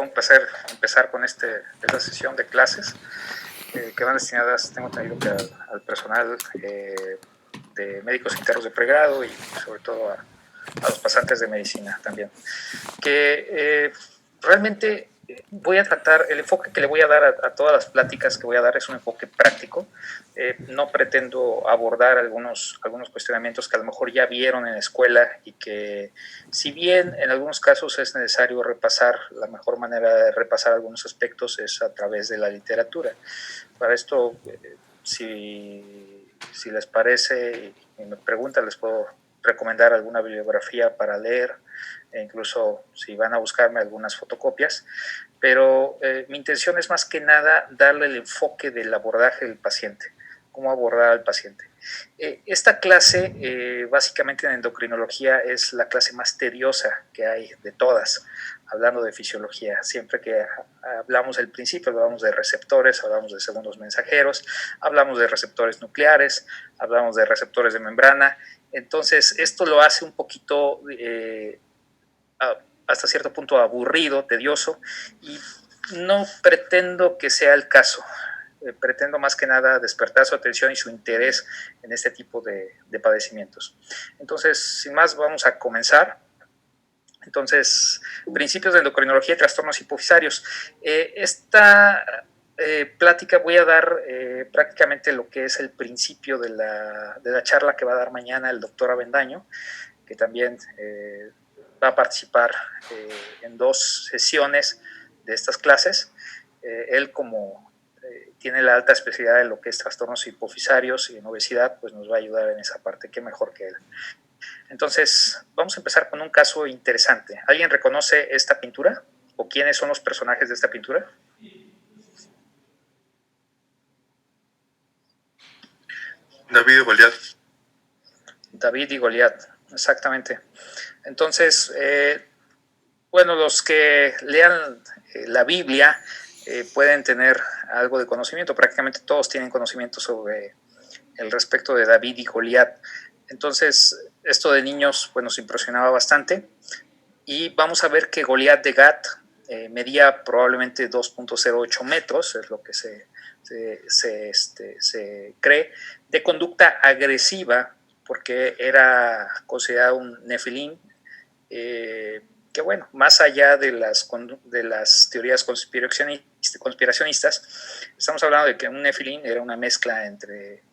un placer empezar con esta sesión de clases que van destinadas, tengo entendido, que al personal de médicos internos de pregrado y sobre todo a los pasantes de medicina también. Que realmente voy a tratar, el enfoque que le voy a dar a todas las pláticas que voy a dar es un enfoque práctico. No pretendo abordar algunos cuestionamientos que a lo mejor ya vieron en la escuela y que, si bien en algunos casos es necesario repasar, la mejor manera de repasar algunos aspectos es a través de la literatura. Para esto, si les parece y me preguntan, les puedo recomendar alguna bibliografía para leer, e incluso si van a buscarme algunas fotocopias, pero mi intención es más que nada darle el enfoque del abordaje del paciente, cómo abordar al paciente. Esta clase, básicamente en endocrinología, es la clase más tediosa que hay de todas, hablando de fisiología. Siempre que hablamos del principio, hablamos de receptores, hablamos de segundos mensajeros, hablamos de receptores nucleares, hablamos de receptores de membrana. Entonces, esto lo hace un poquito, hasta cierto punto, aburrido, tedioso, y no pretendo que sea el caso. Pretendo más que nada despertar su atención y su interés en este tipo de padecimientos. Entonces, sin más, vamos a comenzar. Entonces, principios de endocrinología y trastornos hipofisarios. Esta plática voy a dar prácticamente lo que es el principio de la charla que va a dar mañana el doctor Avendaño, que también va a participar en 2 sesiones de estas clases. Él, como tiene la alta especialidad de lo que es trastornos hipofisarios y en obesidad, pues nos va a ayudar en esa parte. Qué mejor que él. Entonces, vamos a empezar con un caso interesante. ¿Alguien reconoce esta pintura? ¿O quiénes son los personajes de esta pintura? David y Goliat. David y Goliat, exactamente. Entonces, bueno, los que lean la Biblia pueden tener algo de conocimiento. Prácticamente todos tienen conocimiento sobre el respecto de David y Goliat. Entonces, esto de niños, pues, nos impresionaba bastante. Y vamos a ver que Goliat de Gat medía probablemente 2.08 metros, es lo que se cree, de conducta agresiva, porque era considerado un nefilim, que bueno, más allá de las teorías conspiracionistas, estamos hablando de que un nefilim era una mezcla entre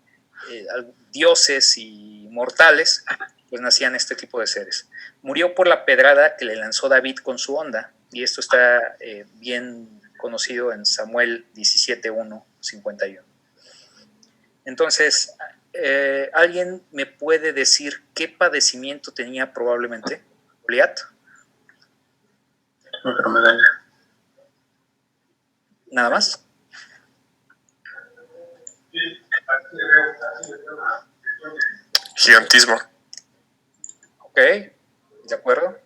dioses y mortales, pues nacían este tipo de seres. Murió por la pedrada que le lanzó David con su honda, y esto está bien conocido en Samuel 17:1-51. Entonces, ¿alguien me puede decir qué padecimiento tenía probablemente Goliat? Enfermedad. ¿Nada más? Gigantismo. Ok, de acuerdo.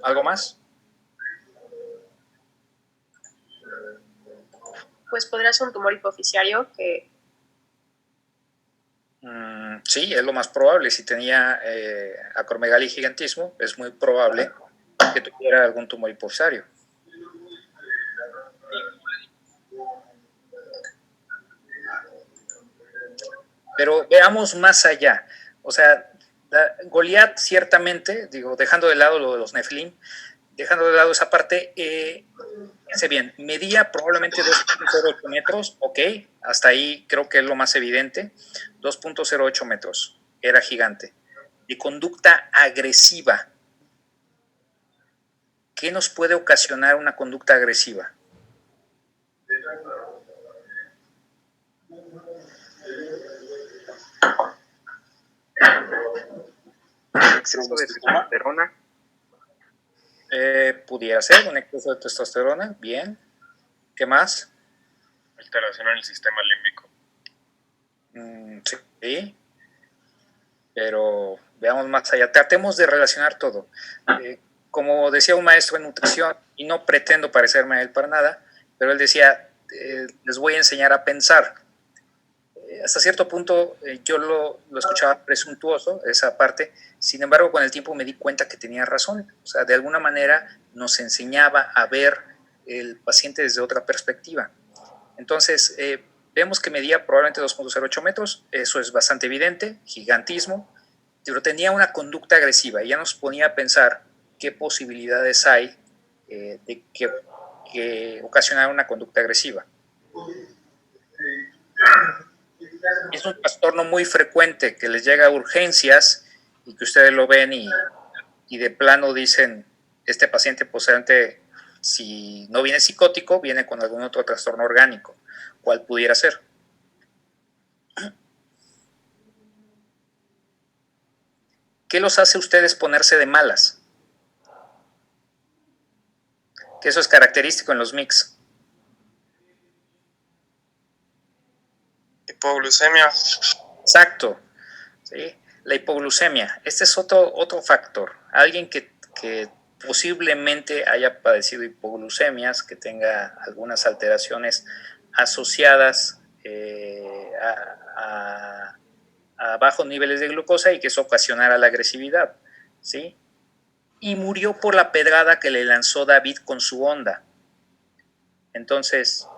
¿Algo más? Pues podría ser un tumor hipoficiario que... Sí, es lo más probable. Si tenía acromegalia y gigantismo, es muy probable que tuviera algún tumor hipofisario. Pero veamos más allá. O sea, Goliat, ciertamente, digo, dejando de lado lo de los Nefilim, dejando de lado esa parte, fíjense bien, medía probablemente 2.08 metros, ok, hasta ahí creo que es lo más evidente, 2.08 metros, era gigante. De conducta agresiva. ¿Qué nos puede ocasionar una conducta agresiva? Exceso de testosterona. Pudiera ser un exceso de testosterona, bien. ¿Qué más? Alteración en el sistema límbico. Sí, pero veamos más allá. Tratemos de relacionar todo. Como decía un maestro en nutrición, y no pretendo parecerme a él para nada, pero él decía, les voy a enseñar a pensar. Hasta cierto punto yo lo escuchaba presuntuoso, esa parte. Sin embargo, con el tiempo me di cuenta que tenía razón. O sea, de alguna manera nos enseñaba a ver el paciente desde otra perspectiva. Entonces, vemos que medía probablemente 2.08 metros, eso es bastante evidente, gigantismo, pero tenía una conducta agresiva y ya nos ponía a pensar qué posibilidades hay de que ocasionara una conducta agresiva. Es un trastorno muy frecuente que les llega a urgencias y que ustedes lo ven y de plano dicen, este paciente posiblemente, si no viene psicótico, viene con algún otro trastorno orgánico. ¿Cuál pudiera ser? ¿Qué los hace a ustedes ponerse de malas? Que eso es característico en los mix. Hipoglucemia. Exacto. ¿Sí? La hipoglucemia. Este es otro factor. Alguien que posiblemente haya padecido hipoglucemias, que tenga algunas alteraciones asociadas a bajos niveles de glucosa y que eso ocasionara la agresividad, ¿sí? Y murió por la pedrada que le lanzó David con su honda. Entonces,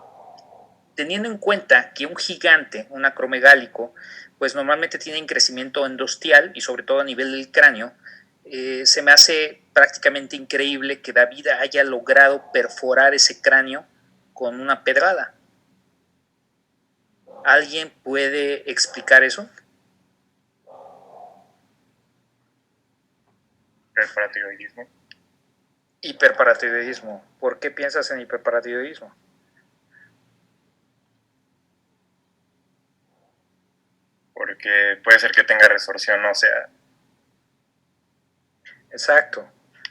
teniendo en cuenta que un gigante, un acromegálico, pues normalmente tiene un crecimiento endostial y sobre todo a nivel del cráneo, se me hace prácticamente increíble que David haya logrado perforar ese cráneo con una pedrada. ¿Alguien puede explicar eso? Hiperparatiroidismo. Hiperparatiroidismo. ¿Por qué piensas en hiperparatiroidismo? Porque puede ser que tenga resorción ósea. Exacto.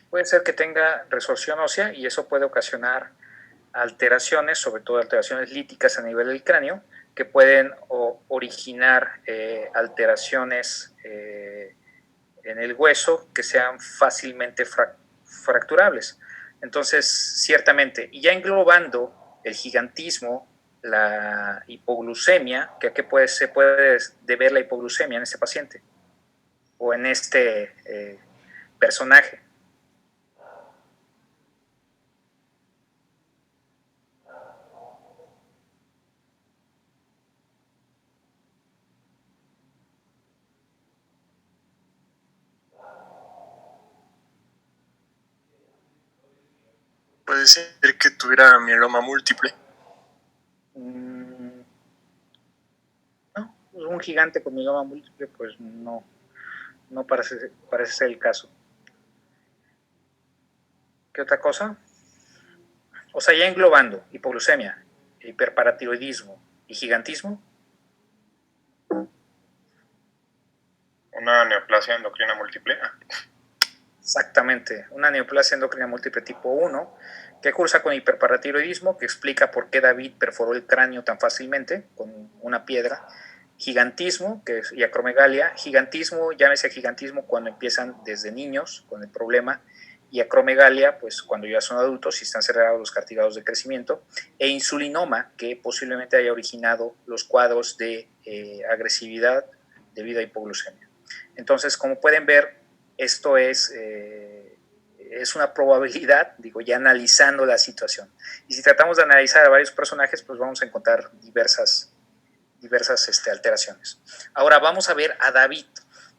Puede ser que tenga resorción ósea y eso puede ocasionar alteraciones, sobre todo alteraciones líticas a nivel del cráneo, que pueden originar alteraciones en el hueso que sean fácilmente fracturables. Entonces, ciertamente, y ya englobando el gigantismo, la hipoglucemia, que a qué se puede deber la hipoglucemia en este paciente o en este personaje. Puede ser que tuviera mieloma múltiple. No, un gigante con mieloma múltiple, pues no parece ser el caso. ¿Qué otra cosa? O sea, ya englobando hipoglucemia, hiperparatiroidismo y gigantismo. Una neoplasia endocrina múltiple. Exactamente, una neoplasia endocrina múltiple tipo 1 que cursa con hiperparatiroidismo, que explica por qué David perforó el cráneo tan fácilmente con una piedra. Gigantismo, que es, y acromegalia. Gigantismo, llámese gigantismo cuando empiezan desde niños con el problema, y acromegalia, pues cuando ya son adultos y están cerrados los cartílagos de crecimiento, e insulinoma, que posiblemente haya originado los cuadros de agresividad debido a hipoglucemia. Entonces, como pueden ver, esto es una probabilidad, digo, ya analizando la situación. Y si tratamos de analizar a varios personajes, pues vamos a encontrar diversas alteraciones. Ahora vamos a ver a David,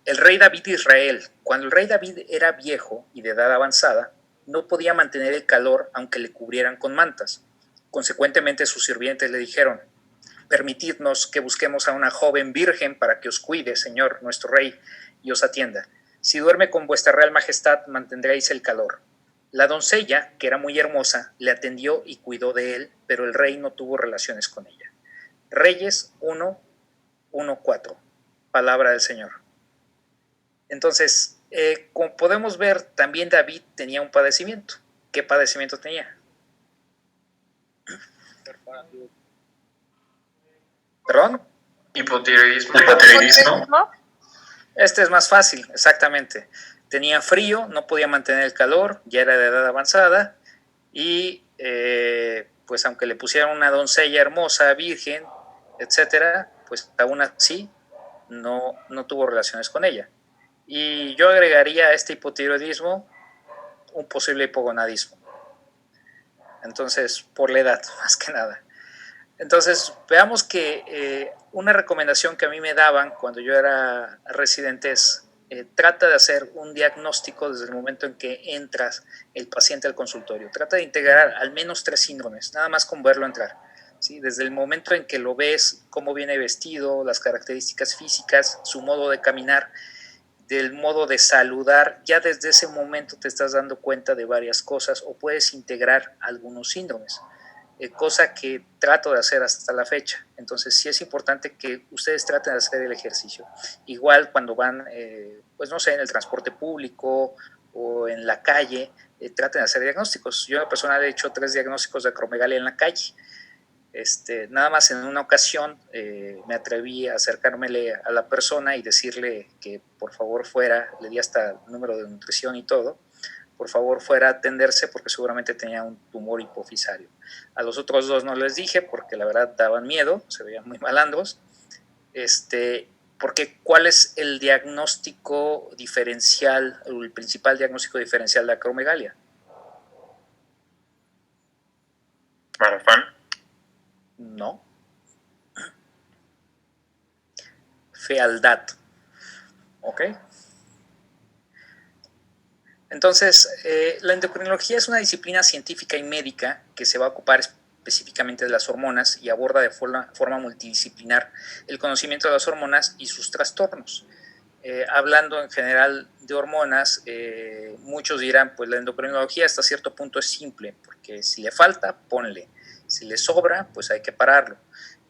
el rey David de Israel. Cuando el rey David era viejo y de edad avanzada, no podía mantener el calor aunque le cubrieran con mantas. Consecuentemente, sus sirvientes le dijeron: permitidnos que busquemos a una joven virgen para que os cuide, señor, nuestro rey, y os atienda. Si duerme con vuestra real majestad, mantendréis el calor. La doncella, que era muy hermosa, le atendió y cuidó de él, pero el rey no tuvo relaciones con ella. Reyes 1:1-4, palabra del Señor. Entonces, como podemos ver, también David tenía un padecimiento. ¿Qué padecimiento tenía? ¿Perdón? Hipotiroidismo. Este es más fácil, exactamente. Tenía frío, no podía mantener el calor, ya era de edad avanzada y pues aunque le pusieran una doncella hermosa, virgen, etcétera, pues aún así no tuvo relaciones con ella. Y yo agregaría a este hipotiroidismo un posible hipogonadismo. Entonces, por la edad, más que nada. Entonces, veamos que una recomendación que a mí me daban cuando yo era residente es trata de hacer un diagnóstico desde el momento en que entras el paciente al consultorio. Trata de integrar al menos 3 síndromes, nada más con verlo entrar. ¿Sí? Desde el momento en que lo ves, cómo viene vestido, las características físicas, su modo de caminar, del modo de saludar, ya desde ese momento te estás dando cuenta de varias cosas o puedes integrar algunos síndromes. Cosa que trato de hacer hasta la fecha. Entonces sí es importante que ustedes traten de hacer el ejercicio. Igual cuando van, pues no sé, en el transporte público o en la calle, traten de hacer diagnósticos. Yo en lo personal he hecho 3 diagnósticos de acromegalia en la calle. Nada más en una ocasión me atreví a acercármele a la persona y decirle que por favor fuera, le di hasta el número de nutrición y todo, por favor fuera a atenderse porque seguramente tenía un tumor hipofisario. A los otros 2 no les dije porque la verdad daban miedo, se veían muy malandros, porque ¿cuál es el diagnóstico diferencial, el principal diagnóstico diferencial de acromegalia? Marfan. No. Fealdad. ¿Ok? Entonces, la endocrinología es una disciplina científica y médica que se va a ocupar específicamente de las hormonas y aborda de forma multidisciplinar el conocimiento de las hormonas y sus trastornos. Hablando en general de hormonas, muchos dirán, pues la endocrinología hasta cierto punto es simple, porque si le falta, ponle. Si le sobra, pues hay que pararlo.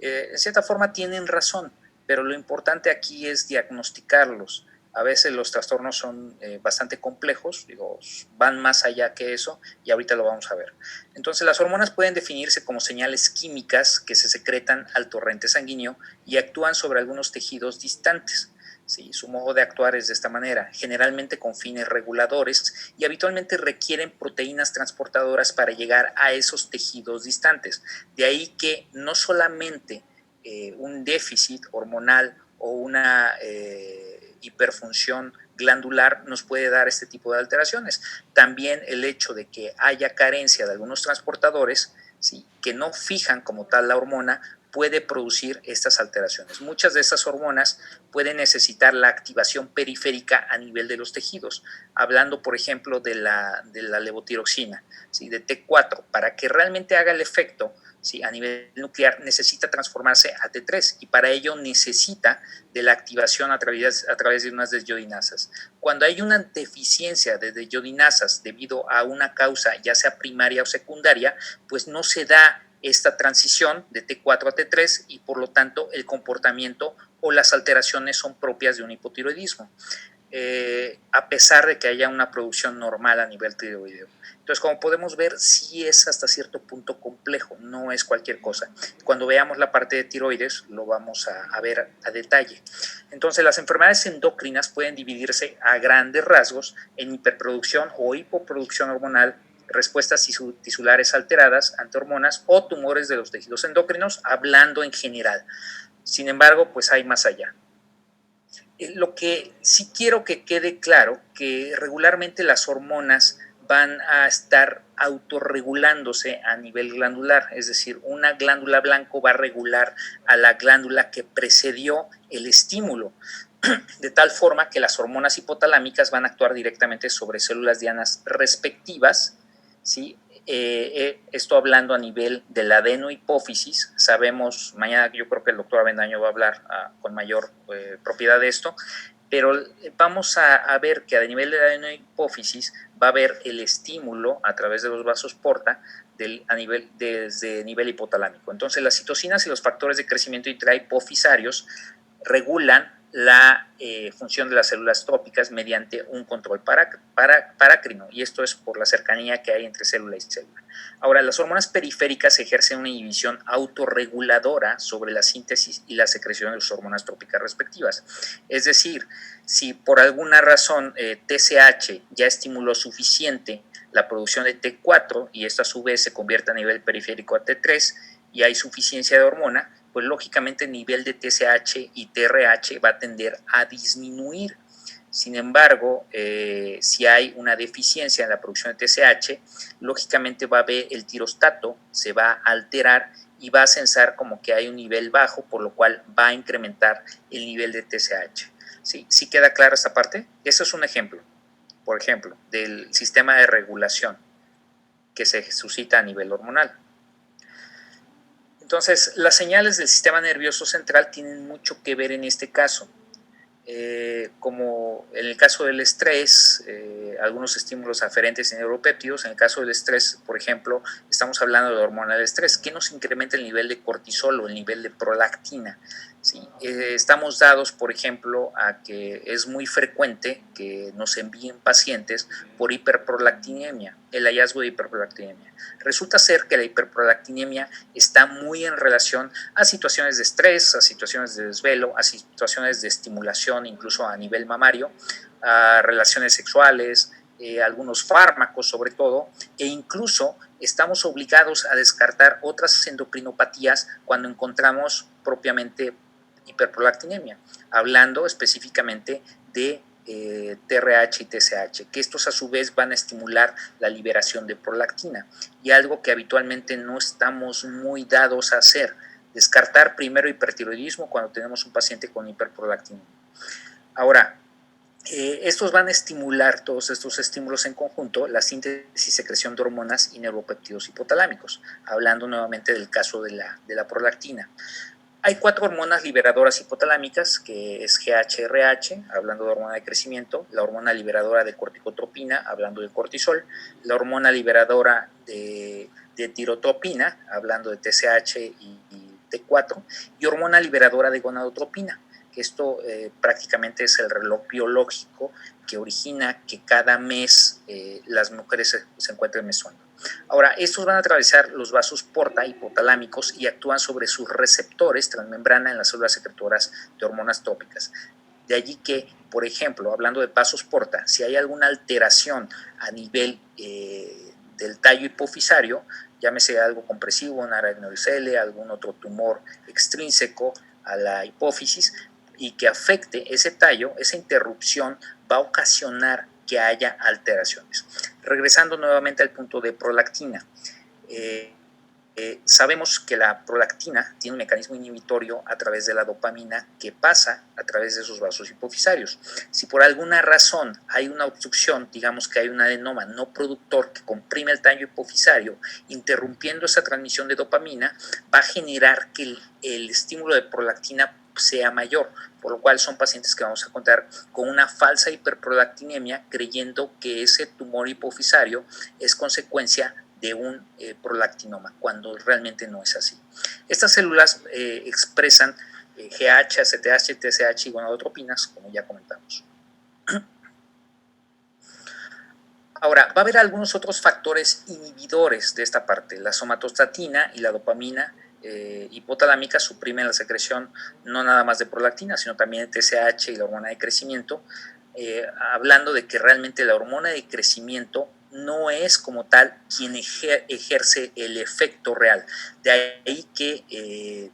En cierta forma tienen razón, pero lo importante aquí es diagnosticarlos. A veces los trastornos son bastante complejos, digo, van más allá que eso y ahorita lo vamos a ver. Entonces las hormonas pueden definirse como señales químicas que se secretan al torrente sanguíneo y actúan sobre algunos tejidos distantes. Sí, su modo de actuar es de esta manera, generalmente con fines reguladores y habitualmente requieren proteínas transportadoras para llegar a esos tejidos distantes. De ahí que no solamente un déficit hormonal o una hiperfunción glandular nos puede dar este tipo de alteraciones. También el hecho de que haya carencia de algunos transportadores, ¿sí?, que no fijan como tal la hormona, puede producir estas alteraciones. Muchas de estas hormonas pueden necesitar la activación periférica a nivel de los tejidos, hablando por ejemplo de la levotiroxina, ¿sí?, de T4, para que realmente haga el efecto, ¿sí?, a nivel nuclear necesita transformarse a T3 y para ello necesita de la activación a través de unas desyodinasas. Cuando hay una deficiencia de desyodinasas debido a una causa ya sea primaria o secundaria, pues no se da esta transición de T4 a T3 y por lo tanto el comportamiento o las alteraciones son propias de un hipotiroidismo, a pesar de que haya una producción normal a nivel tiroideo. Entonces, como podemos ver, sí es hasta cierto punto complejo, no es cualquier cosa. Cuando veamos la parte de tiroides, lo vamos a ver a detalle. Entonces, las enfermedades endocrinas pueden dividirse a grandes rasgos en hiperproducción o hipoproducción hormonal, respuestas tisulares alteradas ante hormonas o tumores de los tejidos endocrinos, hablando en general. Sin embargo, pues hay más allá. Lo que sí quiero que quede claro, que regularmente las hormonas van a estar autorregulándose a nivel glandular, es decir, una glándula blanco va a regular a la glándula que precedió el estímulo, de tal forma que las hormonas hipotalámicas van a actuar directamente sobre células dianas respectivas, ¿sí? Esto hablando a nivel de la adenohipófisis, sabemos, mañana yo creo que el doctor Avendaño va a hablar con mayor propiedad de esto, pero vamos a ver que a nivel de la adenohipófisis va a haber el estímulo a través de los vasos porta desde nivel hipotalámico. Entonces las citocinas y los factores de crecimiento intrahipofisarios regulan la función de las células trópicas mediante un control parácrino, y esto es por la cercanía que hay entre célula y célula. Ahora, las hormonas periféricas ejercen una inhibición autorreguladora sobre la síntesis y la secreción de las hormonas trópicas respectivas. Es decir, si por alguna razón TSH ya estimuló suficiente la producción de T4 y esto a su vez se convierte a nivel periférico a T3 y hay suficiencia de hormona, pues lógicamente el nivel de TSH y TRH va a tender a disminuir, Sin embargo, si hay una deficiencia en la producción de TSH, lógicamente va a haber el tirostato, se va a alterar y va a sensar como que hay un nivel bajo, por lo cual va a incrementar el nivel de TSH. ¿Sí? ¿Sí queda clara esta parte? Eso es un ejemplo, por ejemplo, del sistema de regulación que se suscita a nivel hormonal. Entonces, las señales del sistema nervioso central tienen mucho que ver en este caso. Como en el caso del estrés, algunos estímulos aferentes en neuropéptidos. En el caso del estrés, por ejemplo, estamos hablando de la hormona del estrés, que nos incrementa el nivel de cortisol o el nivel de prolactina. ¿Sí? Estamos dados, por ejemplo, a que es muy frecuente que nos envíen pacientes por hiperprolactinemia, el hallazgo de hiperprolactinemia. Resulta ser que la hiperprolactinemia está muy en relación a situaciones de estrés, a situaciones de desvelo, a situaciones de estimulación, incluso a nivel mamario, a relaciones sexuales, algunos fármacos sobre todo, e incluso estamos obligados a descartar otras endocrinopatías cuando encontramos propiamente hiperprolactinemia, hablando específicamente de TRH y TSH, que estos a su vez van a estimular la liberación de prolactina, y algo que habitualmente no estamos muy dados a hacer, descartar primero hipertiroidismo cuando tenemos un paciente con hiperprolactinemia. Ahora, estos van a estimular, todos estos estímulos en conjunto, la síntesis y secreción de hormonas y neuropéptidos hipotalámicos, hablando nuevamente del caso de la prolactina. Hay 4 hormonas liberadoras hipotalámicas, que es GHRH, hablando de hormona de crecimiento, la hormona liberadora de corticotropina, hablando de cortisol, la hormona liberadora de tirotropina, hablando de TSH y T4, y hormona liberadora de gonadotropina. Esto prácticamente es el reloj biológico que origina que cada mes las mujeres se encuentren menstruando. Ahora, estos van a atravesar los vasos porta hipotalámicos y actúan sobre sus receptores transmembrana en las células secretoras de hormonas trópicas. De allí que, por ejemplo, hablando de vasos porta, si hay alguna alteración a nivel del tallo hipofisario, llámese algo compresivo, una adenomicele, algún otro tumor extrínseco a la hipófisis, y que afecte ese tallo, esa interrupción va a ocasionar que haya alteraciones. Regresando nuevamente al punto de prolactina, sabemos que la prolactina tiene un mecanismo inhibitorio a través de la dopamina que pasa a través de esos vasos hipofisarios. Si por alguna razón hay una obstrucción, digamos que hay un adenoma no productor que comprime el tallo hipofisario, interrumpiendo esa transmisión de dopamina, va a generar que el estímulo de prolactina sea mayor, por lo cual son pacientes que vamos a contar con una falsa hiperprolactinemia, creyendo que ese tumor hipofisario es consecuencia de un prolactinoma, cuando realmente no es así. Estas células expresan GH, ACTH, TSH y gonadotropinas, como ya comentamos. Ahora, va a haber algunos otros factores inhibidores de esta parte. La somatostatina y la dopamina hipotalámica suprimen la secreción no nada más de prolactina, sino también de TSH y la hormona de crecimiento, hablando de que realmente la hormona de crecimiento no es como tal quien ejerce el efecto real. De ahí que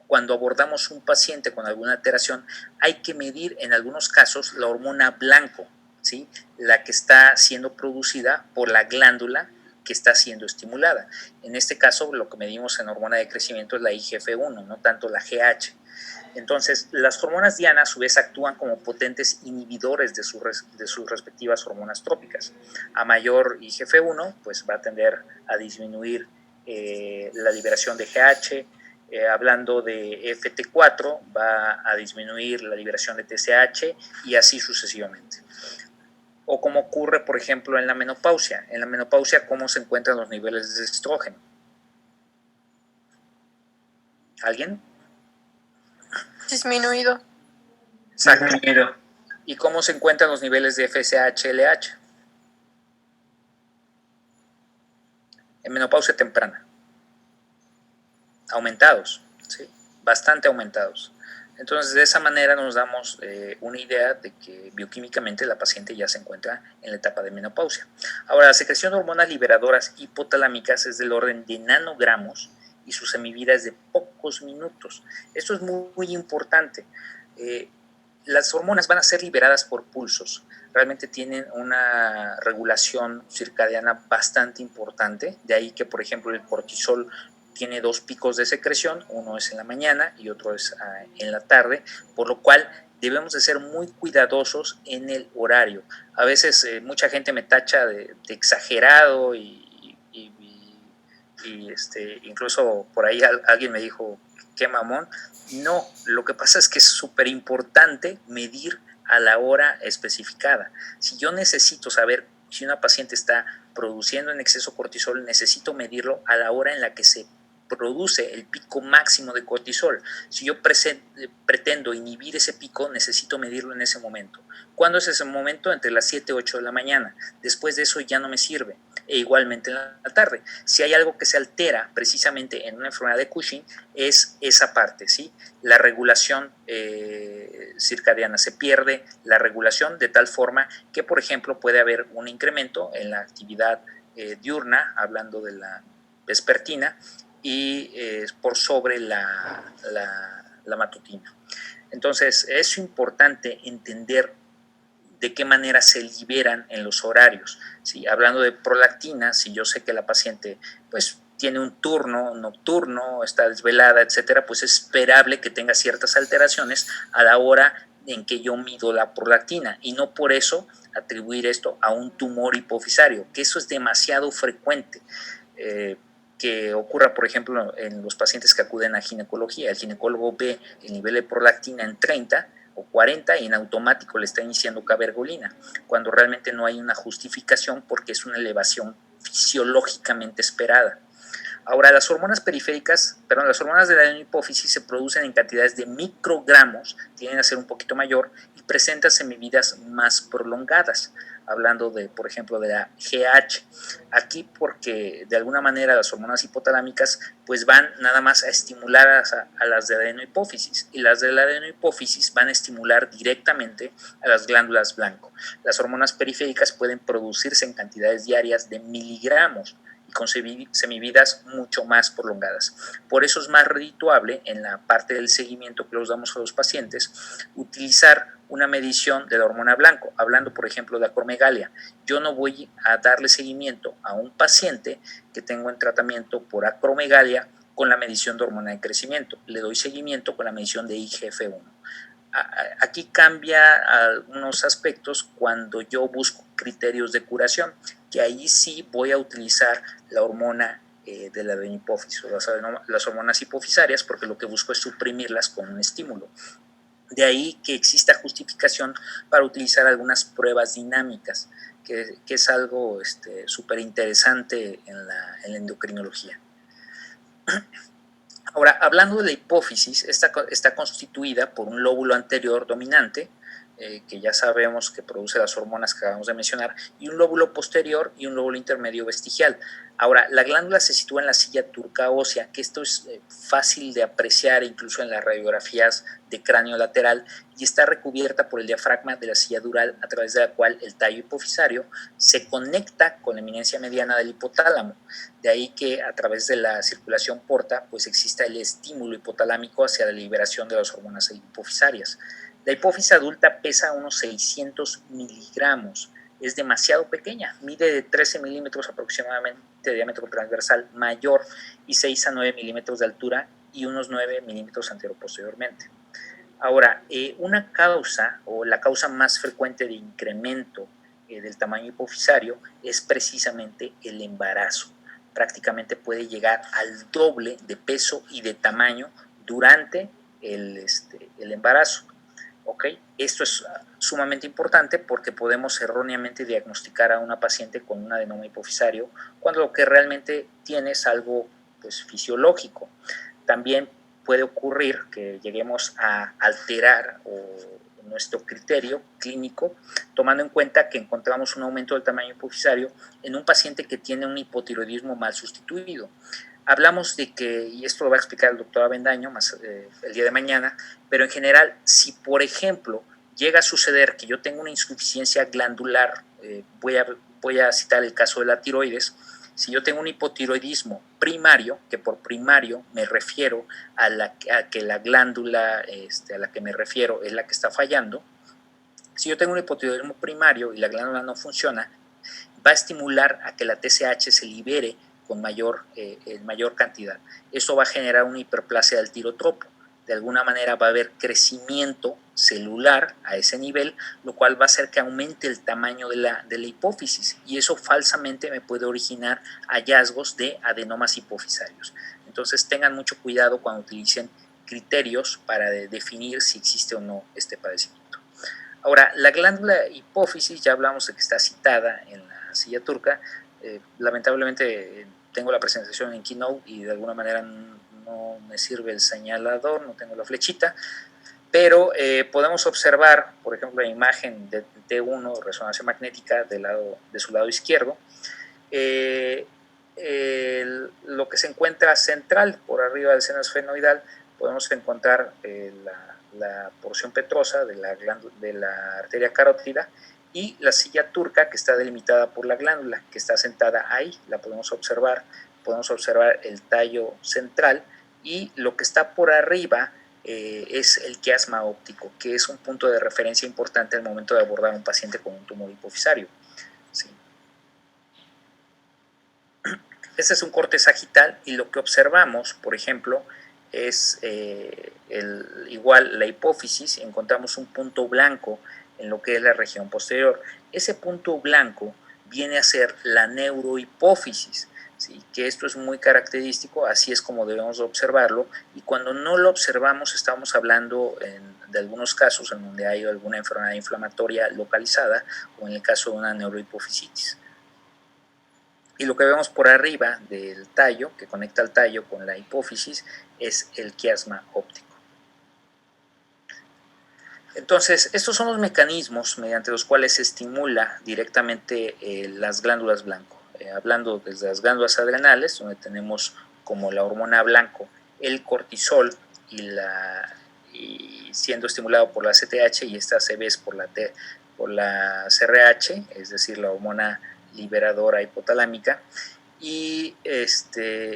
cuando abordamos un paciente con alguna alteración, hay que medir en algunos casos la hormona blanco, ¿sí? La que está siendo producida por la glándula que está siendo estimulada. En este caso, lo que medimos en hormona de crecimiento es la IGF-1, no tanto la GH. Entonces, las hormonas diana a su vez actúan como potentes inhibidores de sus respectivas hormonas trópicas. A mayor IGF-1, pues va a tender a disminuir la liberación de GH. Hablando de FT4, va a disminuir la liberación de TSH y así sucesivamente. O como ocurre, por ejemplo, en la menopausia. En la menopausia, ¿cómo se encuentran los niveles de estrógeno? ¿Alguien? Disminuido. Exacto. ¿Y cómo se encuentran los niveles de FSH-LH? En menopausia temprana. Aumentados, ¿sí? Bastante aumentados. Entonces, de esa manera nos damos una idea de que bioquímicamente la paciente ya se encuentra en la etapa de menopausia. Ahora, la secreción de hormonas liberadoras hipotalámicas es del orden de nanogramos y su semivida es de pocos minutos. Esto es muy, muy importante. las hormonas van a ser liberadas por pulsos. Realmente tienen una regulación circadiana bastante importante, de ahí que, por ejemplo, el cortisol tiene 2 picos de secreción, uno es en la mañana y otro es en la tarde, por lo cual debemos de ser muy cuidadosos en el horario. A veces mucha gente me tacha de exagerado incluso por ahí alguien me dijo, qué mamón. No, lo que pasa es que es súper importante medir a la hora especificada. Si yo necesito saber si una paciente está produciendo en exceso cortisol, necesito medirlo a la hora en la que se produce el pico máximo de cortisol. Si yo pretendo inhibir ese pico, necesito medirlo en ese momento. ¿Cuándo es ese momento? Entre las 7 y 8 de la mañana. Después de eso ya no me sirve. E igualmente en la tarde. Si hay algo que se altera precisamente en una enfermedad de Cushing, es esa parte, ¿sí? La regulación circadiana. Se pierde la regulación de tal forma que, por ejemplo, puede haber un incremento en la actividad diurna, hablando de la vespertina, y por sobre la matutina. Entonces, es importante entender de qué manera se liberan en los horarios. ¿Sí? Hablando de prolactina, si yo sé que la paciente pues, tiene un turno nocturno, está desvelada, etcétera, pues es esperable que tenga ciertas alteraciones a la hora en que yo mido la prolactina y no por eso atribuir esto a un tumor hipofisario, que eso es demasiado frecuente. Que ocurra, por ejemplo, en los pacientes que acuden a ginecología. El ginecólogo ve el nivel de prolactina en 30 o 40 y en automático le está iniciando cabergolina, cuando realmente no hay una justificación porque es una elevación fisiológicamente esperada. Ahora, las hormonas de la hipófisis se producen en cantidades de microgramos, tienden a ser un poquito mayor y presentan semividas más prolongadas. Hablando de, por ejemplo, de la GH. Aquí porque de alguna manera las hormonas hipotalámicas pues van nada más a estimular a las de adenohipófisis y las de la adenohipófisis van a estimular directamente a las glándulas blanco. Las hormonas periféricas pueden producirse en cantidades diarias de miligramos y con semividas mucho más prolongadas. Por eso es más redituable en la parte del seguimiento que los damos a los pacientes utilizar una medición de la hormona blanco, hablando por ejemplo de acromegalia. Yo no voy a darle seguimiento a un paciente que tengo en tratamiento por acromegalia con la medición de hormona de crecimiento, le doy seguimiento con la medición de IGF-1. Aquí cambia algunos aspectos cuando yo busco criterios de curación, que ahí sí voy a utilizar la hormona de la adenohipófisis, las hormonas hipofisarias, porque lo que busco es suprimirlas con un estímulo. De ahí que exista justificación para utilizar algunas pruebas dinámicas, que es algo súper interesante en la endocrinología. Ahora, hablando de la hipófisis, está constituida por un lóbulo anterior dominante, que ya sabemos que produce las hormonas que acabamos de mencionar, y un lóbulo posterior y un lóbulo intermedio vestigial. Ahora, la glándula se sitúa en la silla turca ósea, que esto es fácil de apreciar incluso en las radiografías de cráneo lateral, y está recubierta por el diafragma de la silla dural, a través de la cual el tallo hipofisario se conecta con la eminencia mediana del hipotálamo. De ahí que a través de la circulación porta, pues exista el estímulo hipotalámico hacia la liberación de las hormonas hipofisarias. La hipófisis adulta pesa unos 600 miligramos, es demasiado pequeña, mide de 13 milímetros aproximadamente de diámetro transversal mayor y 6 a 9 milímetros de altura y unos 9 milímetros anteroposteriormente. Ahora, una causa o la causa más frecuente de incremento del tamaño hipofisario es precisamente el embarazo. Prácticamente puede llegar al doble de peso y de tamaño durante el embarazo. ¿Okay? Esto es sumamente importante porque podemos erróneamente diagnosticar a una paciente con un adenoma hipofisario cuando lo que realmente tiene es algo pues, fisiológico. También puede ocurrir que lleguemos a alterar nuestro criterio clínico, tomando en cuenta que encontramos un aumento del tamaño hipofisario en un paciente que tiene un hipotiroidismo mal sustituido. Hablamos de que, y esto lo va a explicar el doctor Avendaño más el día de mañana, pero en general, si por ejemplo llega a suceder que yo tengo una insuficiencia glandular, voy a citar el caso de la tiroides, Si yo tengo un hipotiroidismo primario, que por primario me refiero a que la glándula a la que me refiero es la que está fallando, si yo tengo un hipotiroidismo primario y la glándula no funciona, va a estimular a que la TSH se libere con en mayor cantidad. Eso va a generar una hiperplasia del tirotropo. De alguna manera va a haber crecimiento celular a ese nivel, lo cual va a hacer que aumente el tamaño de la hipófisis, y eso falsamente me puede originar hallazgos de adenomas hipofisarios. Entonces tengan mucho cuidado cuando utilicen criterios para definir si existe o no este padecimiento. Ahora, la glándula hipófisis, ya hablamos de que está citada en la silla turca. Lamentablemente tengo la presentación en Keynote y de alguna manera no me sirve el señalador, no tengo la flechita, pero podemos observar, por ejemplo, la imagen de T1, resonancia magnética, de su lado izquierdo, lo que se encuentra central por arriba del seno esfenoidal, podemos encontrar la porción petrosa de la arteria carótida, y la silla turca, que está delimitada por la glándula, que está sentada ahí, la podemos observar el tallo central, y lo que está por arriba es el quiasma óptico, que es un punto de referencia importante al momento de abordar a un paciente con un tumor hipofisario. ¿Sí? Este es un corte sagital, y lo que observamos, por ejemplo, es igual la hipófisis. Encontramos un punto blanco en lo que es la región posterior. Ese punto blanco viene a ser la neurohipófisis, ¿sí? Que esto es muy característico, así es como debemos observarlo, y cuando no lo observamos estamos hablando de algunos casos en donde hay alguna enfermedad inflamatoria localizada, o en el caso de una neurohipofisitis. Y lo que vemos por arriba del tallo, que conecta el tallo con la hipófisis, es el quiasma óptico. Entonces, estos son los mecanismos mediante los cuales se estimula directamente las glándulas blanco. Hablando desde las glándulas adrenales, donde tenemos como la hormona blanco el cortisol, y siendo estimulado por la CTH, y esta se ve por la CRH, es decir, la hormona liberadora hipotalámica, y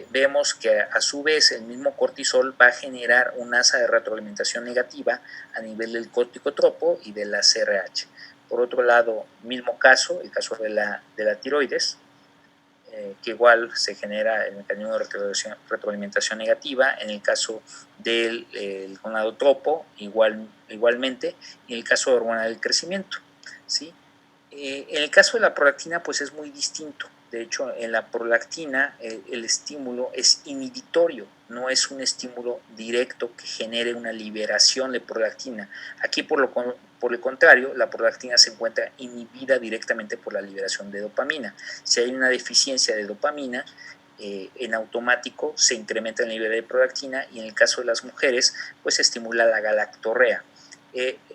vemos que a su vez el mismo cortisol va a generar una asa de retroalimentación negativa a nivel del corticotropo y de la CRH. Por otro lado, mismo caso, el caso de la tiroides, que igual se genera el mecanismo de retroalimentación negativa. En el caso del gonadotropo, igualmente, y en el caso de hormona del crecimiento, ¿sí? En el caso de la prolactina, pues es muy distinto. De hecho, en la prolactina el estímulo es inhibitorio, no es un estímulo directo que genere una liberación de prolactina. Aquí, por el contrario, la prolactina se encuentra inhibida directamente por la liberación de dopamina. Si hay una deficiencia de dopamina, en automático se incrementa el nivel de prolactina, y en el caso de las mujeres, pues se estimula la galactorrea.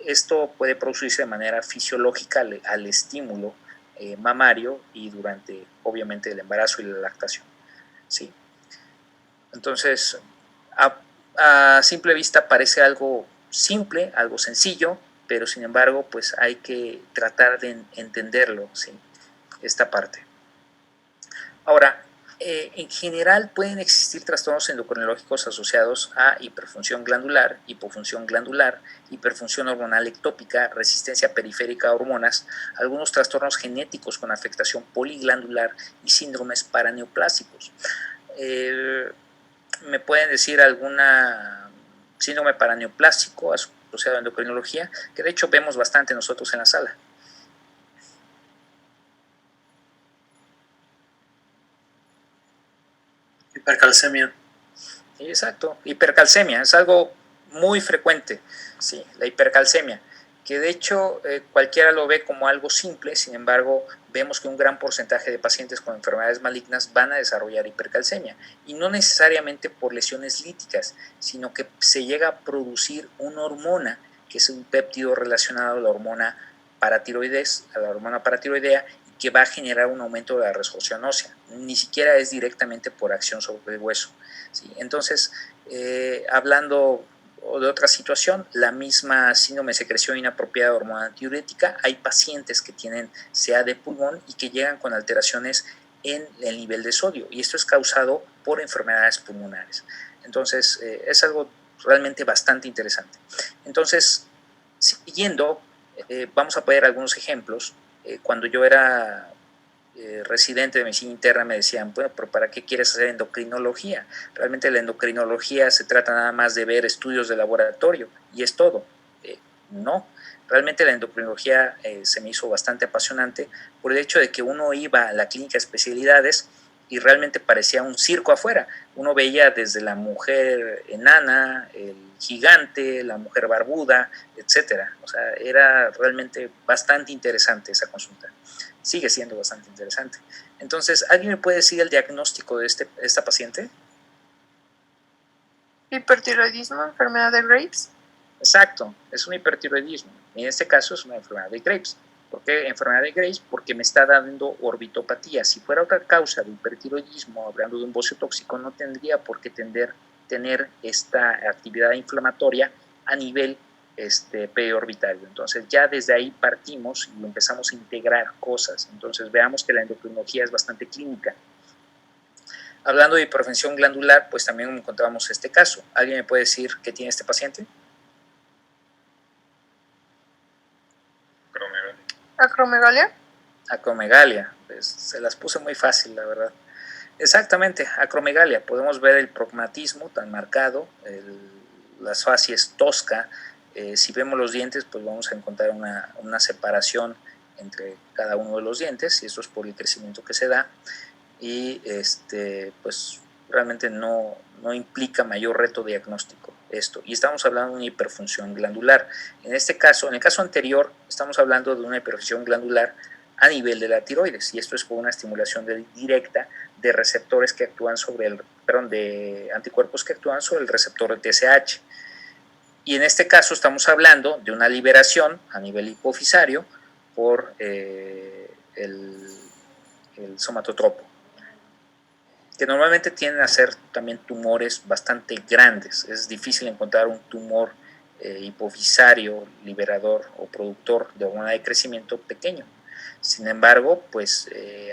Esto puede producirse de manera fisiológica al estímulo mamario y durante, obviamente, el embarazo y la lactación, ¿sí? Entonces, a simple vista parece algo simple, algo sencillo, pero sin embargo, pues hay que tratar de entenderlo, ¿sí? Esta parte. Ahora, en general pueden existir trastornos endocrinológicos asociados a hiperfunción glandular, hipofunción glandular, hiperfunción hormonal ectópica, resistencia periférica a hormonas, algunos trastornos genéticos con afectación poliglandular y síndromes paraneoplásicos. ¿Me pueden decir alguna síndrome paraneoplásico asociado a endocrinología? Que de hecho vemos bastante nosotros en la sala. Hipercalcemia. Exacto, hipercalcemia es algo muy frecuente, ¿sí? La hipercalcemia, que de hecho cualquiera lo ve como algo simple. Sin embargo, vemos que un gran porcentaje de pacientes con enfermedades malignas van a desarrollar hipercalcemia, y no necesariamente por lesiones líticas, sino que se llega a producir una hormona, que es un péptido relacionado a la hormona paratiroidea, que va a generar un aumento de la resorción ósea. Ni siquiera es directamente por acción sobre el hueso, ¿sí? Entonces, hablando de otra situación, la misma síndrome de secreción inapropiada de hormona antidiurética, hay pacientes que tienen CA de pulmón y que llegan con alteraciones en el nivel de sodio, y esto es causado por enfermedades pulmonares. Entonces, es algo realmente bastante interesante. Entonces, siguiendo, vamos a poner algunos ejemplos. Cuando yo era residente de medicina interna me decían, bueno, pero ¿para qué quieres hacer endocrinología? Realmente la endocrinología se trata nada más de ver estudios de laboratorio y es todo. No, realmente la endocrinología se me hizo bastante apasionante por el hecho de que uno iba a la clínica de especialidades y realmente parecía un circo afuera. Uno veía desde la mujer enana, el gigante, la mujer barbuda, etcétera. O sea, era realmente bastante interesante esa consulta. Sigue siendo bastante interesante. Entonces, ¿alguien me puede decir el diagnóstico de esta paciente? Hipertiroidismo, enfermedad de Graves. Exacto, es un hipertiroidismo. En este caso es una enfermedad de Graves. ¿Por qué enfermedad de Graves? Porque me está dando orbitopatía. Si fuera otra causa de hipertiroidismo, hablando de un bocio tóxico, no tendría por qué tener esta actividad inflamatoria a nivel periorbitario. Entonces ya desde ahí partimos y empezamos a integrar cosas. Entonces veamos que la endocrinología es bastante clínica. Hablando de hipertensión glandular, pues también encontramos este caso. ¿Alguien me puede decir qué tiene este paciente? Acromegalia. Acromegalia, pues se las puse muy fácil, la verdad. Exactamente, acromegalia. Podemos ver el progmatismo tan marcado, las facies tosca. Si vemos los dientes, pues vamos a encontrar una separación entre cada uno de los dientes, y eso es por el crecimiento que se da. Y pues realmente no implica mayor reto diagnóstico esto. Y estamos hablando de una hiperfunción glandular. En este caso, en el caso anterior, estamos hablando de una hiperfunción glandular a nivel de la tiroides, y esto es por una estimulación directa de receptores que actúan de anticuerpos que actúan sobre el receptor de TSH. Y en este caso estamos hablando de una liberación a nivel hipofisario por el somatotropo, que normalmente tienden a ser también tumores bastante grandes. Es difícil encontrar un tumor hipofisario, liberador o productor de hormona de crecimiento pequeño. Sin embargo, pues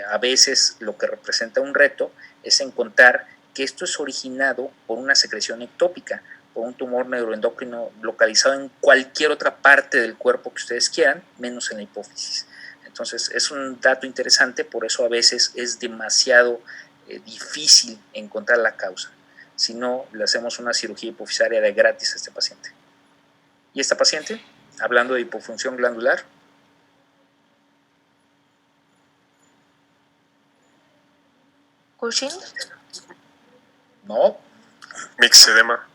a veces lo que representa un reto es encontrar que esto es originado por una secreción ectópica, por un tumor neuroendocrino localizado en cualquier otra parte del cuerpo que ustedes quieran, menos en la hipófisis. Entonces es un dato interesante, por eso a veces es demasiado difícil encontrar la causa. Si no, le hacemos una cirugía hipofisaria de gratis a este paciente. ¿Y esta paciente? Hablando de hipofunción glandular. Cushing. No. Mixedema.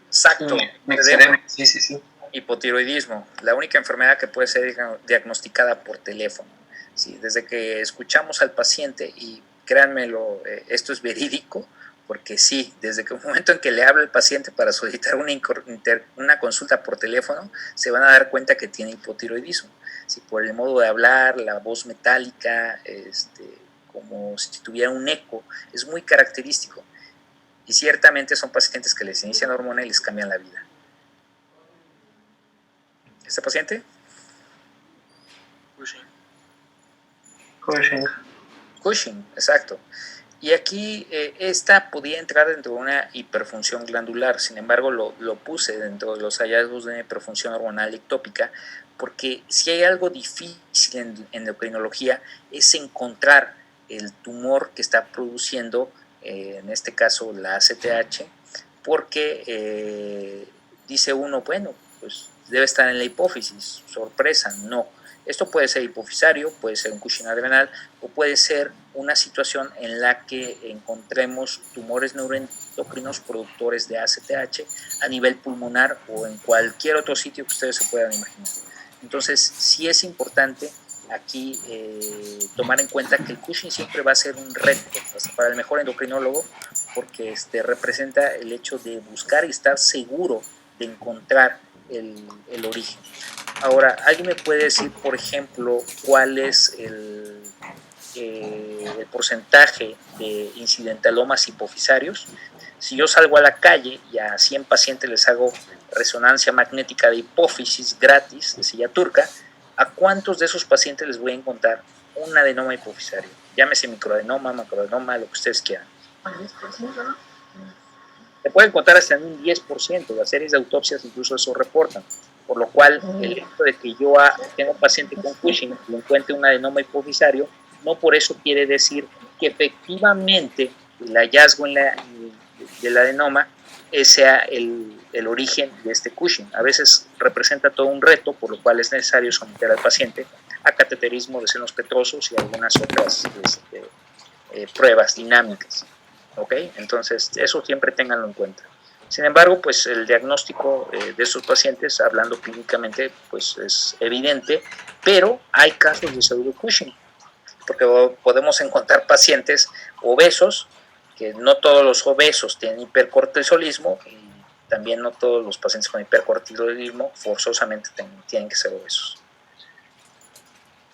Exacto. Mixedema. Sí. Hipotiroidismo, la única enfermedad que puede ser diagnosticada por teléfono. Sí, desde que escuchamos al paciente, y créanmelo, esto es verídico, porque sí, desde el momento en que le habla el paciente para solicitar una consulta por teléfono, se van a dar cuenta que tiene hipotiroidismo. Sí, por el modo de hablar, la voz metálica, como si tuviera un eco, es muy característico. Y ciertamente son pacientes que les inician hormona y les cambian la vida. ¿Este paciente? Cushing, exacto. Y aquí esta podía entrar dentro de una hiperfunción glandular. Sin embargo, lo puse dentro de los hallazgos de una hiperfunción hormonal ectópica, porque si hay algo difícil en endocrinología es encontrar el tumor que está produciendo, en este caso la ACTH, porque dice uno, bueno, pues debe estar en la hipófisis. Sorpresa, no. Esto puede ser hipofisario, puede ser un Cushing adrenal, o puede ser una situación en la que encontremos tumores neuroendocrinos productores de ACTH a nivel pulmonar o en cualquier otro sitio que ustedes se puedan imaginar. Entonces, sí es importante aquí tomar en cuenta que el Cushing siempre va a ser un reto hasta para el mejor endocrinólogo, porque representa el hecho de buscar y estar seguro de encontrar el origen. Ahora, ¿alguien me puede decir, por ejemplo, cuál es el porcentaje de incidentalomas hipofisarios? Si yo salgo a la calle y a 100 pacientes les hago resonancia magnética de hipófisis gratis, de silla turca, ¿a cuántos de esos pacientes les voy a encontrar un adenoma hipofisario. Llámese microadenoma, macroadenoma, lo que ustedes quieran. Se puede encontrar hasta en un 10%, las series de autopsias incluso eso reportan, por lo cual el hecho de que yo tenga un paciente con Cushing y encuentre un adenoma hipofisario, no por eso quiere decir que efectivamente el hallazgo del adenoma sea el origen de este Cushing. A veces representa todo un reto, por lo cual es necesario someter al paciente a cateterismo de senos petrosos y algunas otras pruebas dinámicas. ¿Ok? Entonces, eso siempre ténganlo en cuenta. Sin embargo, pues el diagnóstico de estos pacientes, hablando clínicamente, pues es evidente, pero hay casos de pseudo Cushing, porque podemos encontrar pacientes obesos, que no todos los obesos tienen hipercortisolismo, y también no todos los pacientes con hipercortisolismo forzosamente tienen que ser obesos.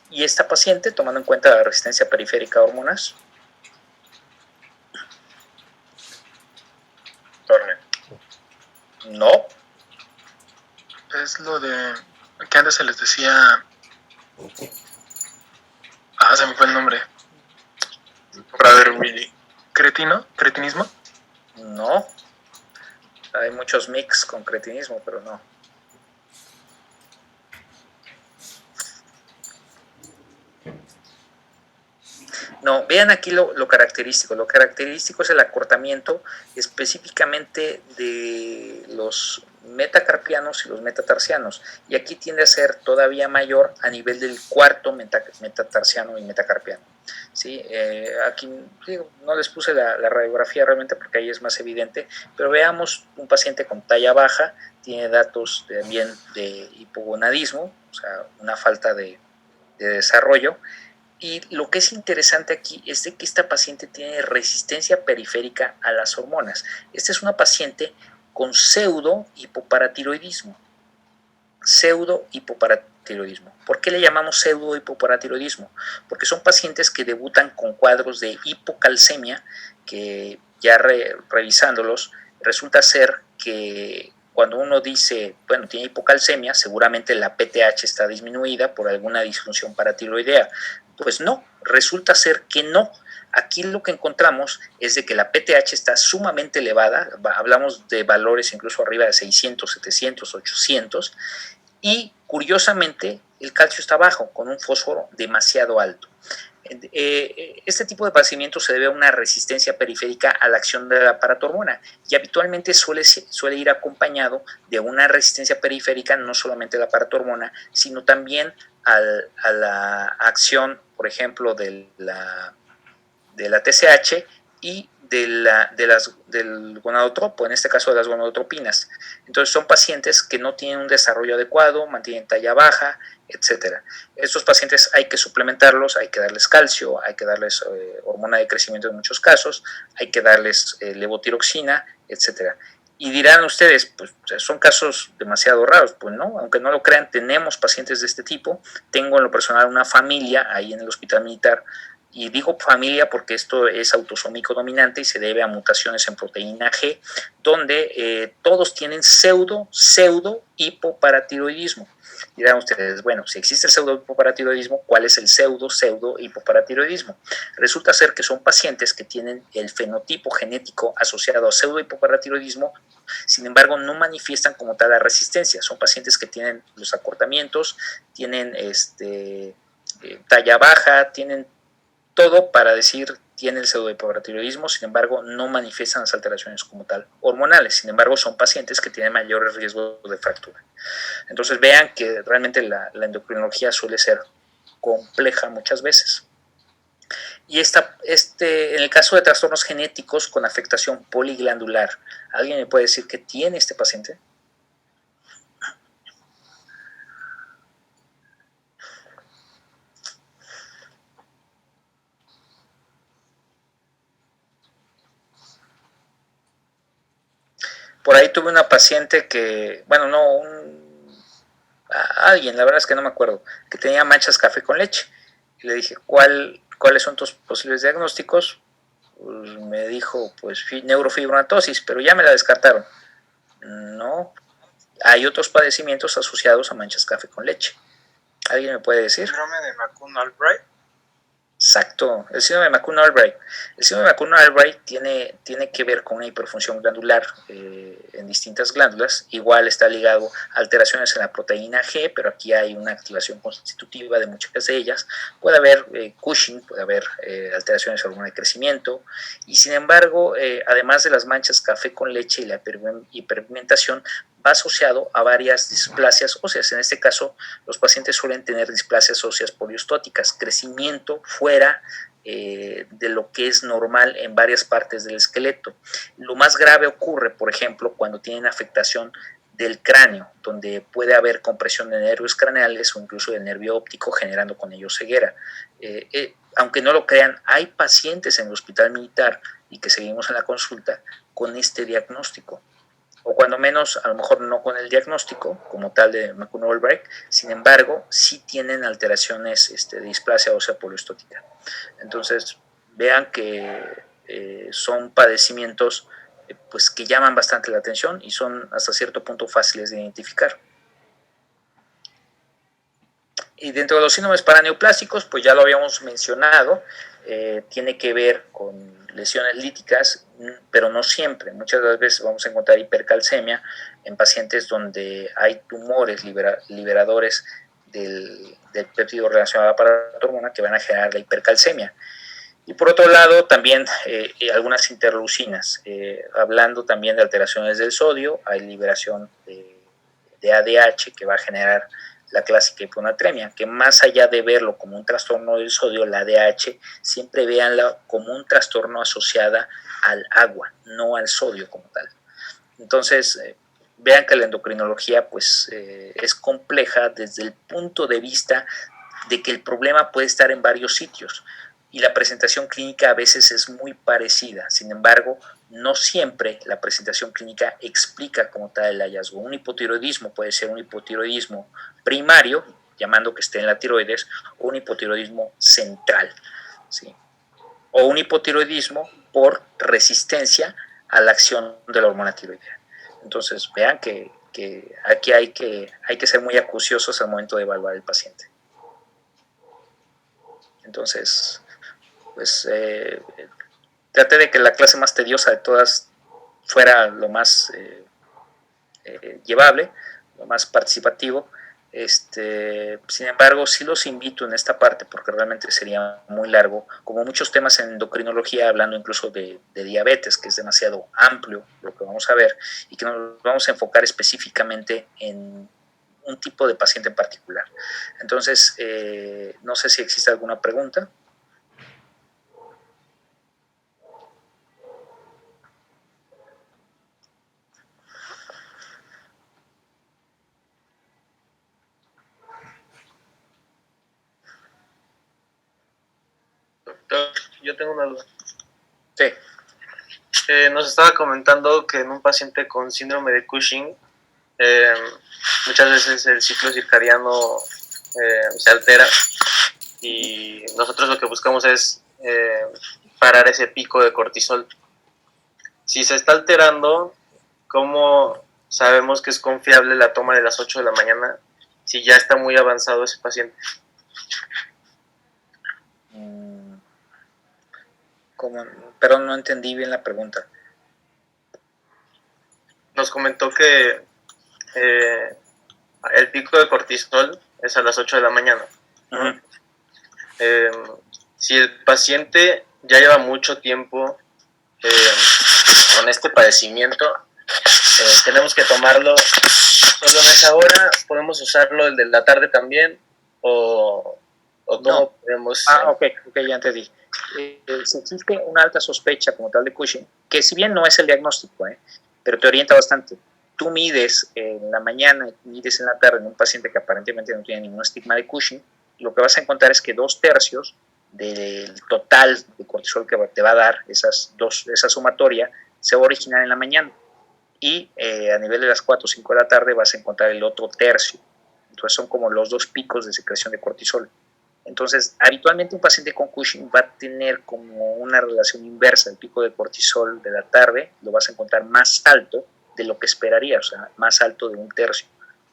Y esta paciente, tomando en cuenta la resistencia periférica a hormonas, no. Es lo de que antes se les decía. Se me fue el nombre. Prader-Willi. ¿Cretinismo? No. Hay muchos mix con cretinismo, pero no. No, vean aquí lo característico. Lo característico es el acortamiento específicamente de los metacarpianos y los metatarsianos. Y aquí tiende a ser todavía mayor a nivel del cuarto metatarsiano y metacarpiano. ¿Sí? Aquí digo, no les puse la radiografía realmente porque ahí es más evidente, pero veamos un paciente con talla baja, tiene datos también de hipogonadismo, o sea, una falta de desarrollo. Y lo que es interesante aquí es de que esta paciente tiene resistencia periférica a las hormonas. Esta es una paciente con pseudo hipoparatiroidismo. Pseudo hipoparatiroidismo. ¿Por qué le llamamos pseudo hipoparatiroidismo? Porque son pacientes que debutan con cuadros de hipocalcemia, que ya revisándolos, resulta ser que cuando uno dice, bueno, tiene hipocalcemia, seguramente la PTH está disminuida por alguna disfunción paratiroidea. Pues no, resulta ser que no. Aquí lo que encontramos es de que la PTH está sumamente elevada, hablamos de valores incluso arriba de 600, 700, 800, y curiosamente el calcio está bajo, con un fósforo demasiado alto. Este tipo de padecimiento se debe a una resistencia periférica a la acción de la paratormona y habitualmente suele ir acompañado de una resistencia periférica no solamente a la paratormona, sino también a la acción, por ejemplo, de la TSH y del gonadotropo, en este caso de las gonadotropinas. Entonces son pacientes que no tienen un desarrollo adecuado, mantienen talla baja, etcétera. Estos pacientes hay que suplementarlos, hay que darles calcio, hay que darles hormona de crecimiento en muchos casos, hay que darles levotiroxina, etcétera. Y dirán ustedes, pues son casos demasiado raros. Pues no, aunque no lo crean, tenemos pacientes de este tipo. Tengo en lo personal una familia ahí en el hospital militar, y digo familia porque esto es autosómico dominante y se debe a mutaciones en proteína G, donde todos tienen pseudo hipoparatiroidismo. Dirán ustedes, bueno, si existe el pseudo hipoparatiroidismo, ¿cuál es el pseudo hipoparatiroidismo? Resulta ser que son pacientes que tienen el fenotipo genético asociado a pseudo hipoparatiroidismo, sin embargo no manifiestan como tal la resistencia. Son pacientes que tienen los acortamientos, tienen talla baja, tienen todo para decir tiene el pseudohipoparatiroidismo, sin embargo no manifiestan las alteraciones como tal hormonales, sin embargo son pacientes que tienen mayores riesgos de fractura. Entonces vean que realmente la endocrinología suele ser compleja muchas veces. Y en el caso de trastornos genéticos con afectación poliglandular, ¿alguien me puede decir qué tiene este paciente? Por ahí tuve una paciente que, bueno, no, alguien, la verdad es que no me acuerdo, que tenía manchas café con leche. Y le dije, ¿cuáles son tus posibles diagnósticos? Pues me dijo, pues neurofibromatosis, pero ya me la descartaron. No, hay otros padecimientos asociados a manchas café con leche. ¿Alguien me puede decir? ¿Síndrome de McCune-Albright? Exacto, el síndrome de McCune-Albright. El síndrome de McCune-Albright tiene que ver con una hiperfunción glandular en distintas glándulas. Igual está ligado a alteraciones en la proteína G, pero aquí hay una activación constitutiva de muchas de ellas. Puede haber Cushing, puede haber alteraciones en la hormona de crecimiento. Y sin embargo, además de las manchas café con leche y la hiperpigmentación, va asociado a varias displasias óseas. En este caso, los pacientes suelen tener displasias óseas poliostóticas, crecimiento fuera de lo que es normal en varias partes del esqueleto. Lo más grave ocurre, por ejemplo, cuando tienen afectación del cráneo, donde puede haber compresión de nervios craneales o incluso del nervio óptico, generando con ello ceguera. Aunque no lo crean, hay pacientes en el hospital militar y que seguimos en la consulta con este diagnóstico, o cuando menos, a lo mejor no con el diagnóstico como tal de McCune-Albright, sin embargo, sí tienen alteraciones de displasia ósea poliostótica. Entonces, vean que son padecimientos pues, que llaman bastante la atención y son hasta cierto punto fáciles de identificar. Y dentro de los síndromes paraneoplásticos, pues ya lo habíamos mencionado, tiene que ver con lesiones líticas, pero no siempre. Muchas de las veces vamos a encontrar hipercalcemia en pacientes donde hay tumores liberadores del péptido relacionado a la paratormona que van a generar la hipercalcemia. Y por otro lado, también algunas interleucinas. Hablando también de alteraciones del sodio, hay liberación de ADH que va a generar la clásica hiponatremia, que más allá de verlo como un trastorno del sodio, la ADH, siempre véanla como un trastorno asociada al agua, no al sodio como tal. Entonces, vean que la endocrinología pues, es compleja desde el punto de vista de que el problema puede estar en varios sitios y la presentación clínica a veces es muy parecida. Sin embargo, no siempre la presentación clínica explica como tal el hallazgo. Un hipotiroidismo puede ser un hipotiroidismo primario, llamando que esté en la tiroides, o un hipotiroidismo central, ¿sí? O un hipotiroidismo por resistencia a la acción de la hormona tiroidea. Entonces, vean que aquí hay que ser muy acuciosos al momento de evaluar al paciente. Entonces, pues traté de que la clase más tediosa de todas fuera lo más llevable, lo más participativo. Sin embargo, sí los invito en esta parte porque realmente sería muy largo, como muchos temas en endocrinología, hablando incluso de diabetes, que es demasiado amplio lo que vamos a ver, y que nos vamos a enfocar específicamente en un tipo de paciente en particular. Entonces, no sé si existe alguna pregunta. Doctor, yo tengo una duda. Sí. Nos estaba comentando que en un paciente con síndrome de Cushing, muchas veces el ciclo circadiano se altera y nosotros lo que buscamos es parar ese pico de cortisol. Si se está alterando, ¿cómo sabemos que es confiable la toma de las 8 de la mañana si ya está muy avanzado ese paciente? Pero no entendí bien la pregunta. Nos comentó que el pico de cortisol es a las 8 de la mañana, ¿no? Uh-huh. Si el paciente ya lleva mucho tiempo con este padecimiento, tenemos que tomarlo solo en esa hora, podemos usarlo el de la tarde también, o no podemos... ok, ya entendí. Si existe una alta sospecha como tal de Cushing, que si bien no es el diagnóstico, pero te orienta bastante. Tú mides en la mañana, mides en la tarde en un paciente que aparentemente no tiene ningún estigma de Cushing, lo que vas a encontrar es que 2/3 del total de cortisol que te va a dar esa sumatoria se va a originar en la mañana. Y a nivel de las 4 o 5 de la tarde vas a encontrar el otro tercio. Entonces son como los 2 picos de secreción de cortisol. Entonces, habitualmente un paciente con Cushing va a tener como una relación inversa. El pico de cortisol de la tarde lo vas a encontrar más alto de lo que esperaría, o sea, más alto de 1/3.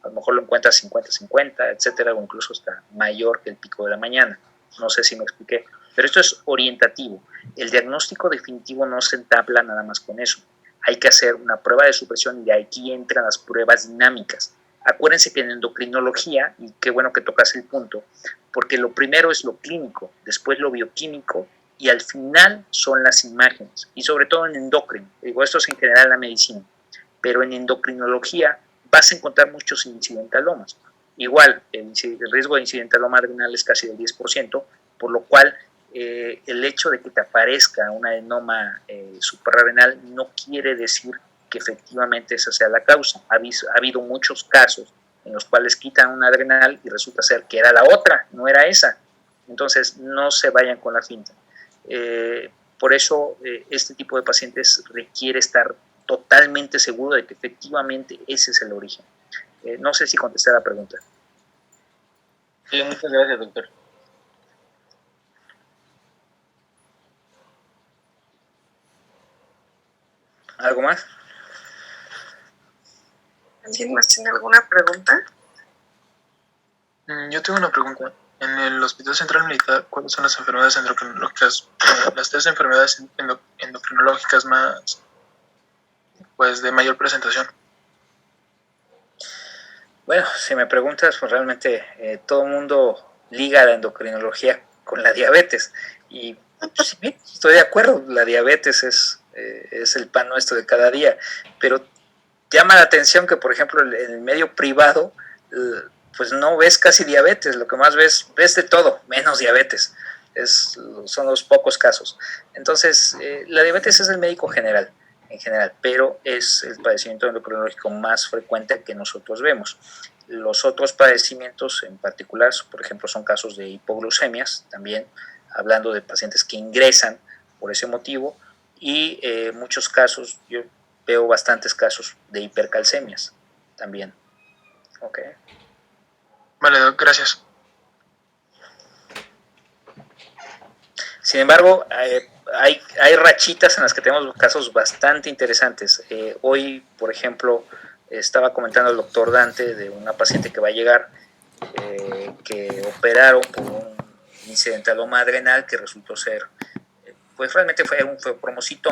A lo mejor lo encuentras 50-50, etcétera, o incluso está mayor que el pico de la mañana. No sé si me expliqué. pero esto es orientativo. El diagnóstico definitivo no se entabla nada más con eso. Hay que hacer una prueba de supresión y aquí entran las pruebas dinámicas. Acuérdense que en endocrinología, y qué bueno que tocas el punto, porque lo primero es lo clínico, después lo bioquímico y al final son las imágenes, y sobre todo en endocrino. Digo, esto es en general en la medicina, pero en endocrinología vas a encontrar muchos incidentalomas. Igual, el riesgo de incidentaloma adrenal es casi del 10%, por lo cual el hecho de que te aparezca un adenoma suprarrenal no quiere decir que efectivamente esa sea la causa. Ha habido muchos casos en los cuales quitan una adrenal y resulta ser que era la otra, no era esa. Entonces, no se vayan con la finta. Por eso, este tipo de pacientes requiere estar totalmente seguro de que efectivamente ese es el origen. No sé si contesté la pregunta. Sí, muchas gracias, doctor. ¿Algo más? ¿Alguien más tiene alguna pregunta? Yo tengo una pregunta. En el Hospital Central Militar, ¿cuáles son las enfermedades endocrinológicas, las 3 enfermedades endocrinológicas más, pues, de mayor presentación? Bueno, si me preguntas, pues realmente todo el mundo liga la endocrinología con la diabetes. Y sí, estoy de acuerdo, la diabetes es el pan nuestro de cada día. Pero llama la atención que, por ejemplo, en el medio privado, pues no ves casi diabetes. Lo que más ves de todo, menos diabetes. Son los pocos casos. Entonces, la diabetes es el médico general, en general, pero es el padecimiento endocrinológico más frecuente que nosotros vemos. Los otros padecimientos en particular, por ejemplo, son casos de hipoglucemias, también hablando de pacientes que ingresan por ese motivo, y muchos casos, yo veo bastantes casos de hipercalcemias también. Ok. Vale, Doc, gracias. Sin embargo, hay rachitas en las que tenemos casos bastante interesantes. Hoy, por ejemplo, estaba comentando el doctor Dante de una paciente que va a llegar, que operaron por un incidentaloma adrenal que resultó ser, pues realmente fue un feopromocitoma.